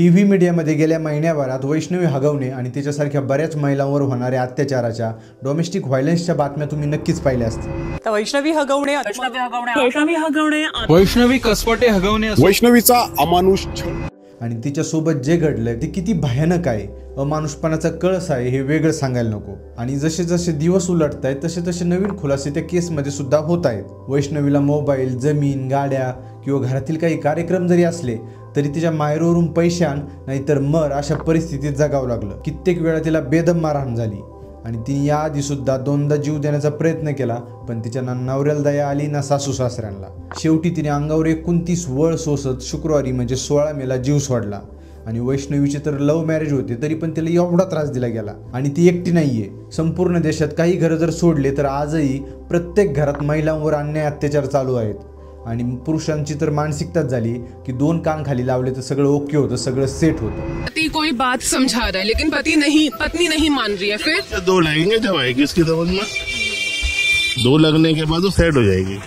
TV मीडियामध्ये गेल्या महिन्याभरात वैष्णवी हगवणे आणि तिच्यासारख्या बऱ्याच महिलांवर होणाऱ्या अत्याचाराच्या डोमेस्टिक व्हायलन्सच्या बातम्या तुम्ही नक्कीच पाहिल्या असतील। तर वैष्णवी कसपटे हगवणे वैष्णवीचा अमानुष छळ आणि तिच्यासोबत जे घडलंय ते किती भयानक आहे, अमानुषपणाचा कळस आहे हे वेगळं सांगायला नको। आणि जसे जसे दिवस उलटत आहेत तसे तसे नवीन खुलासे त्या केसमध्ये सुद्धा होत आहेत। वैष्णवीला मोबाईल, जमीन, गाड्या किंवा घरातील काही कार्यक्रम जरी असले तरी तिच्या मायरूवरून पैसे आण नाहीतर मर अशा परिस्थितीत जगावं लागलं। कित्येक वेळा तिला बेदम मारहाण झाली आणि तिने याआधी सुद्धा दोनदा जीव देण्याचा प्रयत्न केला, पण तिच्या ना नवऱ्याला दया आली ना सासू सासऱ्यांना। शेवटी तिने अंगावर 29 वळ सोसत शुक्रवारी म्हणजे 16 मेला जीव सोडला। आणि वैष्णवीचे तर लव्ह मॅरेज होते तरी पण तिला एवढा त्रास दिला गेला। आणि ती एकटी नाहीये, संपूर्ण देशात काही घरं जर सोडले तर आजही प्रत्येक घरात महिलांवर अन्याय अत्याचार चालू आहेत। आणि पुरुषांची तर मानसिकताच झाली की दोन कान खाली लावले तर सगळं ओके होतं, सगळं सेट होतं। पति कोई बात समझा रहा है लेकिन पत्नी नहीं मान रही है, फिर दो लगेंगे जब आएगी इसकी समझ में, दो लगने के बाद वो सेट हो जाएगी,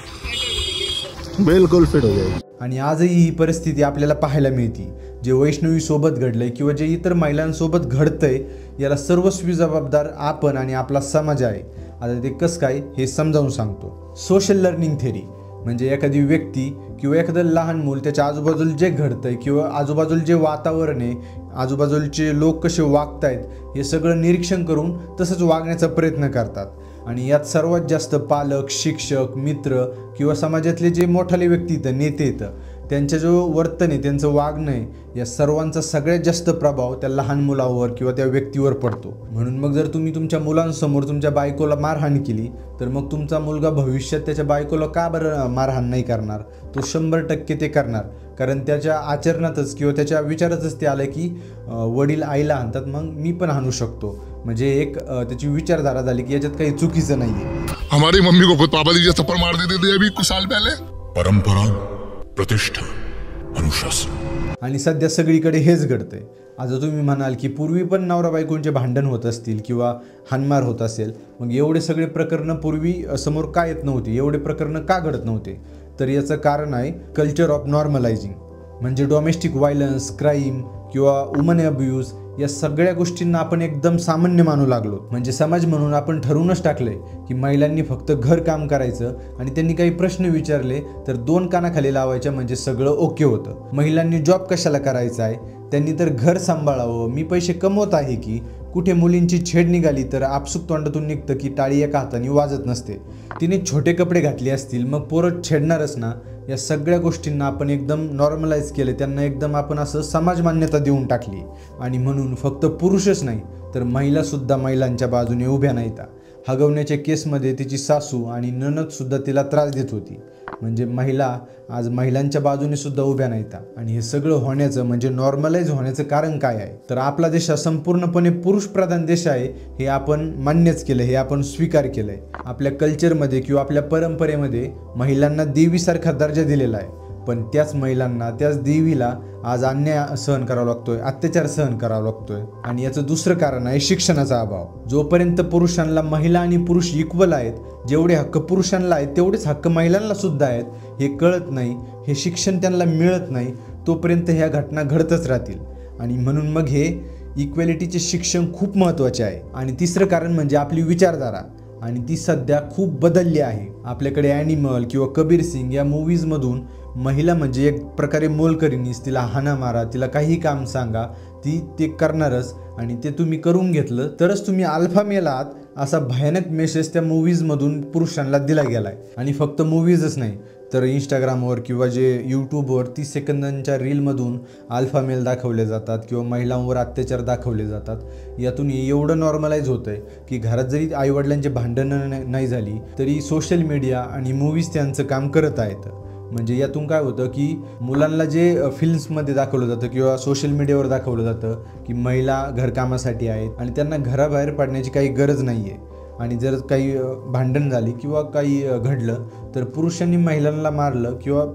बिल्कुल फिट हो जाएगी। आणि आजही ही परिस्थिती आपल्याला पाहायला मिळते। जे वैष्णवी सोबत घडलंय किंवा जे इतर महिलांसोबत घडतंय याला सर्वस्वी जबाबदार आपण आणि आपला समाज आहे। आता ते कसं काय हे समजावून सांगतो। सोशल लर्निंग थेरी म्हणजे एखादी व्यक्ती किंवा एखादं लहान मूल त्याच्या आजूबाजूला जे घडतंय किंवा आजूबाजूला जे वातावरण आहे, आजूबाजूचे लोक कसे वागतायत हे सगळं निरीक्षण करून तसंच वागण्याचा प्रयत्न करतात। आणि यात सर्वात जास्त पालक, शिक्षक, मित्र किंवा समाजातले जे मोठाले व्यक्ती आहेत, नेते आहेत, त्यांचं जो वर्तन आहे, त्यांचं वागणं आहे, या सर्वांचा सगळ्यात जास्त प्रभाव त्या लहान मुलावर किंवा त्या व्यक्तीवर पडतो। म्हणून मग जर तुम्ही तुमच्या मुलांसमोर तुमच्या बायकोला मारहाण केली तर मग तुमचा मुलगा भविष्यात त्याच्या बायकोला का बरं मारहाण नाही करणार? तो 100% ते करणार, कारण त्याच्या आचरणातच किंवा त्याच्या विचारातच ते आलं की वडील आईला हाणतात मग मी पण हाणू शकतो। म्हणजे एक त्याची विचारधारा झाली की याच्यात काही चुकीचं नाहीये। हमारी मम्मी को खुद पापा जी थप्पड़ मार देते थे अभी कुछ साल पहले। परंपरा, प्रतिष्ठा, अनुशासन। आणि सध्या सगळीकडे हेच घडतंय। आता तुम्ही म्हणाल की पूर्वी पण नवरा बायकोंचे भांडण होत असतील किंवा हाणमार होत असेल, मग एवढे सगळे प्रकरणं पूर्वी समोर का येत नव्हती, एवढे प्रकरणं का घडत नव्हते? तर याचं कारण आहे कल्चर ऑफ नॉर्मलायझिंग। म्हणजे डोमेस्टिक व्हायलन्स, क्राईम किंवा वुमन अब्यूज या सगळ्या गोष्टींना आपण एकदम सामान्य मानू लागलो। म्हणजे समाज म्हणून आपण ठरवूनच टाकलंय की महिलांनी फक्त घर काम करायचं आणि त्यांनी काही प्रश्न विचारले तर दोन कानाखाली लावायच्या म्हणजे सगळं ओके होतं। महिलांनी जॉब कशाला करायचा आहे, त्यांनी तर घर सांभाळावं, मी पैसे कमवत आहे की। कुठे मुलींची छेड निघाली तर आपसुक तोंडातून निघतं की टाळी एका हाताने वाजत नसते। तिने छोटे कपडे घातले असतील मग पोरं छेडणारच ना। या सगळ्या गोष्टींना आपण एकदम नॉर्मलाइज केले, त्यांना एकदम आपण असं समाज मान्यता देऊन टाकली। आणि म्हणून फक्त पुरुषच नाही तर महिलासुद्धा महिलांच्या बाजूने उभ्या नाहीत। हगवण्याच्या केसमध्ये तिची सासू आणि नणदसुद्धा तिला त्रास देत होती। म्हणजे महिला आज महिलांच्या बाजूने सुद्धा उभ्या नाहीत। आणि हे सगळं होण्याचं म्हणजे नॉर्मलाइज होण्याचं कारण काय आहे? तर आपला देश हा संपूर्णपणे पुरुषप्रधान देश आहे हे आपण मान्यच केलं, हे आपण स्वीकार केलंय। आपल्या कल्चरमध्ये किंवा आपल्या परंपरेमध्ये महिलांना देवीसारखा दर्जा दिलेला आहे, पण त्याच महिलांना, त्याच देवीला आज अन्याय सहन करावा लागतोय, अत्याचार सहन करावा लागतोय। आणि याचं दुसरं कारण आहे शिक्षणाचा अभाव। जोपर्यंत पुरुषांना महिला आणि पुरुष इक्वल आहेत, जेवढे हक्क पुरुषांना आहेत तेवढेच हक्क महिलांना सुद्धा आहेत, हे कळत नाही, हे शिक्षण त्यांना मिळत नाही, तोपर्यंत ह्या घटना घडतच राहतील। आणि म्हणून मग हे इक्वॅलिटीचे शिक्षण खूप महत्त्वाचे आहे। आणि तिसरं कारण म्हणजे आपली विचारधारा, आणि ती सध्या खूप बदलली आहे। आपल्याकडे ॲनिमल किंवा कबीर सिंग या मूवीजमधून महिला म्हणजे एक प्रकारे मोलकरीनीस, तिला हाना मारा, तिला काही काम सांगा, ती ते करणारच आणि ते तुम्ही करून घेतलं तरच तुम्ही अल्फा मेल आहात, असा भयानक मेसेज त्या मूवीजमधून पुरुषांना दिला गेला आहे। आणि फक्त मूवीजच नाही तर इंस्टाग्रामवर किंवा जे यूट्यूबवर 30 सेकंदांच्या रीलमधून अल्फा मेल दाखवले जातात किंवा महिलांवर अत्याचार दाखवले जातात। यातून एवढं नॉर्मलाइज होतं आहे की घरात जरी आईवडिलांचे भांडणं नाही झाली तरी सोशल मीडिया आणि मूवीज त्यांचं काम करत आहेत। म्हणजे यातून काय होतं की मुलांना जे फिल्म्समध्ये दाखवलं जातं किंवा सोशल मीडियावर दाखवलं जातं की महिला घरकामासाठी आहेत आणि त्यांना घराबाहेर पडण्याची काही गरज नाही आहे। आणि जर काही भांडण झाली किंवा काही घडलं तर पुरुषांनी महिलांना मारलं किंवा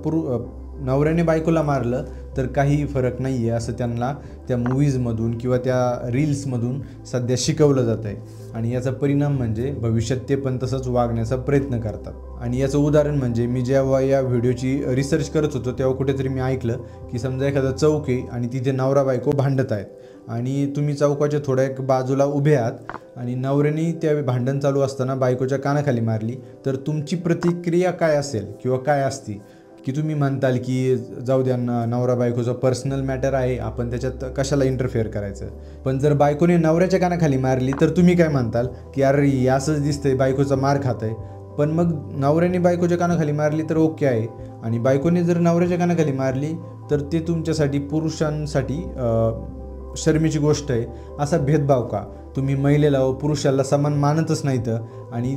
नवऱ्याने बायकोला मारलं तर काही फरक नाही आहे असं त्यांना त्या मूवीजमधून किंवा त्या रील्समधून सध्या शिकवलं जातं आहे. आणि याचा परिणाम म्हणजे भविष्यात ते पण तसंच वागण्याचा प्रयत्न करतात. आणि याचं उदाहरण म्हणजे मी जेव्हा या व्हिडिओची रिसर्च करत होतो तेव्हा कुठेतरी मी ऐकलं की समजा एखादा चौक आहे आणि तिथे नवरा बायको भांडत आहेत आणि तुम्ही चौकाच्या थोड्या एक बाजूला उभे आहात आणि नवऱ्याने त्या भांडण चालू असताना बायकोच्या कानाखाली मारली तर तुमची प्रतिक्रिया काय असेल किंवा काय असती की तुम्ही म्हणताल की जाऊ द्या नवरा बायकोचा पर्सनल मॅटर आहे, आपण त्याच्यात कशाला इंटरफेअर करायचं. पण जर बायकोने नवऱ्याच्या कानाखाली मारली तर तुम्ही काय म्हणताल की अरे असंच दिसतंय बायकोचा मार खात आहे. पण मग नवऱ्याने बायकोच्या कानाखाली मारली तर ओके आहे आणि बायकोने जर नवऱ्याच्या कानाखाली मारली तर ते तुमच्यासाठी पुरुषांसाठी शर्मेची गोष्ट आहे. असा भेदभाव का? तुम्ही महिलेला व पुरुषाला समान मानतच नाहीत आणि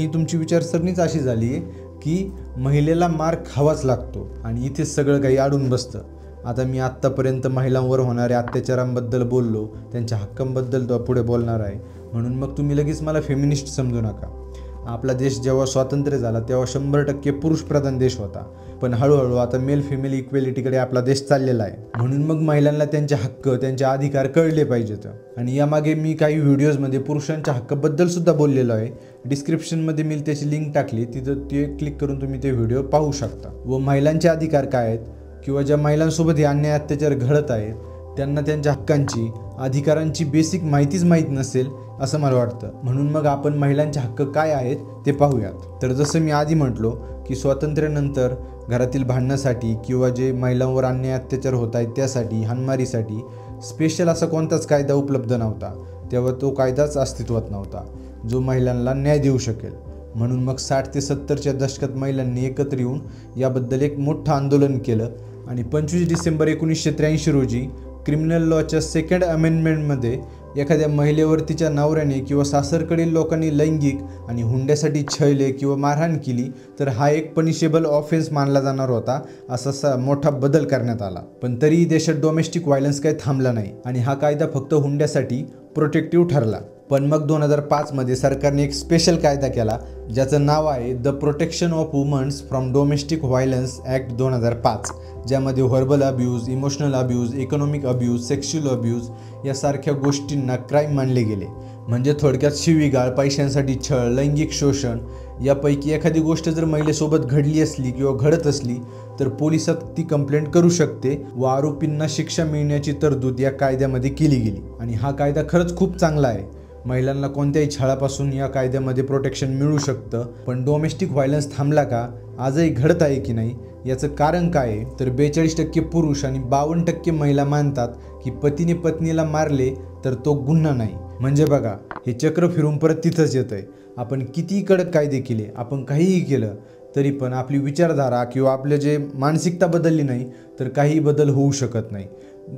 तुमची विचारसरणीच अशी झाली आहे की महिलेला मार खावाच लागतो आणि इथेच सगळं काही अडून बसतं. आता मी आत्तापर्यंत महिलांवर होणाऱ्या अत्याचारांबद्दल बोललो, त्यांच्या हक्कांबद्दल पुढे बोलणार आहे, म्हणून मग तुम्ही लगेच मला फेमिनिस्ट समजू नका. आपला देश जेव्हा स्वातंत्र्य झाला तेव्हा 100% पुरुषप्रधान देश होता, पण हळूहळू आता मेल फिमेल इक्वेलिटीकडे आपला देश चाललेला आहे. म्हणून मग महिलांना त्यांचे हक्क, त्यांचे अधिकार कळले पाहिजेत. आणि यामागे मी काही व्हिडिओजमध्ये पुरुषांच्या हक्काबद्दल सुद्धा बोललेलो आहे. डिस्क्रिप्शनमध्ये मी त्याची लिंक टाकली, तिथं ते क्लिक करून तुम्ही ते व्हिडिओ पाहू शकता. व महिलांचे अधिकार काय आहेत किंवा ज्या महिलांसोबत हे अन्याय अत्याचार घडत आहेत त्यांना त्यांच्या हक्कांची, अधिकारांची बेसिक माहितीच माहीत नसेल असं मला वाटतं. म्हणून मग आपण महिलांचे हक्क काय आहेत ते पाहूयात. तर जसं मी आधी म्हटलो की स्वातंत्र्यानंतर घरातील भांडणासाठी किंवा जे महिलांवर अन्याय अत्याचार होत आहेत त्यासाठी, हाणमारीसाठी स्पेशल असा कोणताच कायदा उपलब्ध नव्हता. तेव्हा तो कायदाच अस्तित्वात नव्हता जो महिलांना न्याय देऊ शकेल. म्हणून मग 60 ते 70च्या दशकात महिलांनी एकत्र येऊन याबद्दल एक मोठं आंदोलन केलं आणि 25 डिसेंबर 1983 रोजी क्रिमिनल लॉच्या 2nd अमेंडमेंटमध्ये एखाद्या महिलेवर तिच्या नवऱ्याने किंवा सासरकडील लोकांनी लैंगिक आणि हुंड्यासाठी छळले किंवा मारहाण केली तर हा एक पनिशेबल ऑफेन्स मानला जाणार होता, असा मोठा बदल करण्यात आला. पण तरीही देशात डोमेस्टिक व्हायलन्स काही थांबला नाही आणि हा कायदा फक्त हुंड्यासाठी प्रोटेक्टिव्ह ठरला. पण मग 2005मध्ये सरकारने एक स्पेशल कायदा केला ज्याचं नाव आहे the protection of womens from domestic violence act 2005, ज्यामध्ये verbal abuse, emotional abuse, economic abuse, sexual abuse यासारख्या गोष्टींना क्राईम मानले गेले. म्हणजे थोडक्यात शिवीगाळ, पैशांसाठी छळ, लैंगिक शोषण यापैकी एखादी गोष्ट जर महिलेसोबत घडली असली किंवा घडत असली तर पोलिसात ती कंप्लेंट करू शकते व आरोपींना शिक्षा मिळण्याची तरतूद या कायद्यामध्ये केली गेली. आणि हा कायदा खरंच खूप चांगला आहे. महिलांना कोणत्याही छळापासून या कायद्यामध्ये प्रोटेक्शन मिळू शकतं. पण डोमेस्टिक व्हायलन्स थांबला का? आजही घडत आहे की नाही? याचं कारण काय आहे तर 42% पुरुष आणि 52% महिला मानतात की पतीने पत्नीला मारले तर तो गुन्हा नाही. म्हणजे बघा, हे चक्र फिरून परत तिथंच येतं आहे. आपण कितीही कडक कायदे केले, आपण काहीही केलं तरी पण आपली विचारधारा किंवा आपलं जे मानसिकता बदलली नाही तर काही बदल होऊ शकत नाही.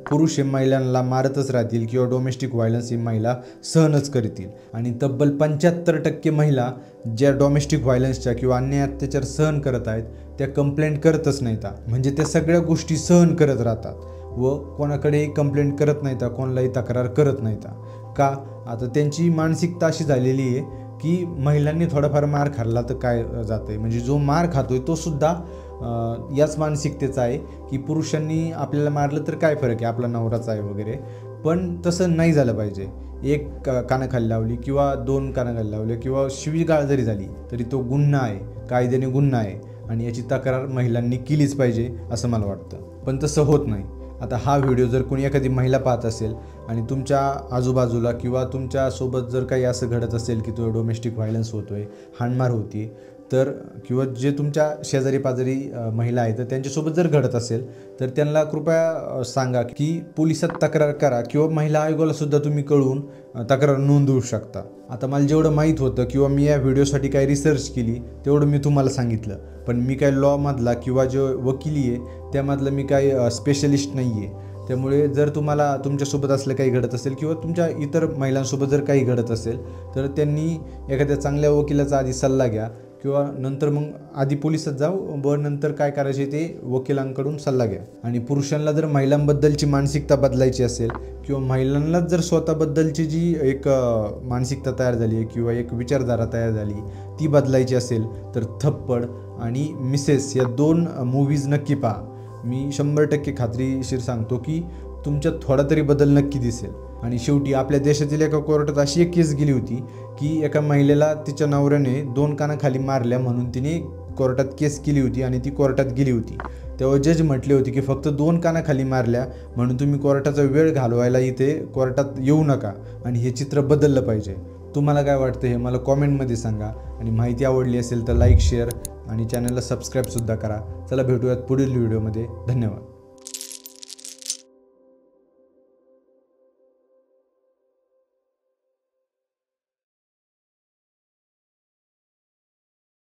पुरुष हे महिलांना मारतच राहतील किंवा डोमेस्टिक व्हायलन्स ही महिला सहनच करतील. आणि तब्बल 75% महिला ज्या डोमेस्टिक व्हायलन्सच्या किंवा अन्याय अत्याचार सहन करत आहेत त्या कंप्लेंट करतच नाहीत. म्हणजे त्या सगळ्या गोष्टी सहन करत राहतात व कोणाकडेही कंप्लेंट करत नाहीत, कोणालाही तक्रार करत नाहीत. का? आता त्यांची मानसिकता अशी झालेली आहे की महिलांनी थोडाफार मार खाल्ला तर काय जातं आहे. म्हणजे जो मार खातोय तो सुद्धा याच मानसिकतेचा आहे की पुरुषांनी आपल्याला मारलं तर काय फरक आहे, आपला नवराच आहे वगैरे. पण तसं नाही झालं पाहिजे. एक कानाखाली लावली किंवा 2 कानाखाली लावले किंवा शिवीगाळ जरी झाली तरी तो गुन्हा आहे, कायद्याने गुन्हा आहे आणि याची तक्रार महिलांनी केलीच पाहिजे असं मला वाटतं. पण तसं होत नाही. आता हा व्हिडिओ जर कोणी एखादी महिला पाहत असेल आणि तुमच्या आजूबाजूला किंवा तुमच्यासोबत जर काही असं घडत असेल की तो डोमेस्टिक व्हायलन्स होतोय, हाणमार होती तर किंवा जे तुमच्या शेजारी पाजारी महिला आहेत तर त्यांच्यासोबत जर घडत असेल तर त्यांना कृपया सांगा की पोलिसात तक्रार करा किंवा महिला आयोगाला सुद्धा तुम्ही कळवून तक्रार नोंदवू शकता. आता मला जेवढं माहीत होतं किंवा मी या व्हिडिओसाठी काही रिसर्च केली तेवढं मी तुम्हाला सांगितलं. पण मी काही लॉमधला किंवा जो वकिली आहे त्यामधलं मी काही स्पेशलिस्ट नाही आहे. त्यामुळे जर तुम्हाला तुमच्यासोबत असलं काही घडत असेल किंवा तुमच्या इतर महिलांसोबत जर काही घडत असेल तर त्यांनी एखाद्या चांगल्या वकिलाचा आधी सल्ला घ्या किंवा नंतर मग आधी पोलिसात जाऊ व नंतर काय करायचे ते वकिलांकडून सल्ला घ्या. आणि पुरुषांना जर महिलांबद्दलची मानसिकता बदलायची असेल किंवा महिलांनाच जर स्वतःबद्दलची जी एक मानसिकता तयार झाली आहे किंवा एक विचारधारा तयार झाली ती बदलायची असेल तर थप्पड आणि मिसेस या 2 मूव्हीज नक्की पहा. मी 100% खात्रीशीर सांगतो की तुमच्यात थोडा तरी बदल नक्की दिसेल. आणि शेवटी आपल्या देशातील एका कोर्टात अशी एक केस गेली होती की एका महिलेला तिच्या नवऱ्याने 2 कानाखाली मारल्या म्हणून तिने कोर्टात केस केली होती आणि ती कोर्टात गेली होती. तेव्हा जज म्हटले होते की फक्त 2 कानाखाली मारल्या म्हणून तुम्ही कोर्टाचा वेळ घालवायला इथे कोर्टात येऊ नका आणि हे चित्र बदललं पाहिजे. तुम्हाला काय वाटतं हे मला कॉमेंटमध्ये सांगा. आणि माहिती आवडली असेल तर लाईक शेअर आणि चॅनलला सबस्क्राईबसुद्धा करा. चला भेटूयात पुढील व्हिडिओमध्ये. धन्यवाद.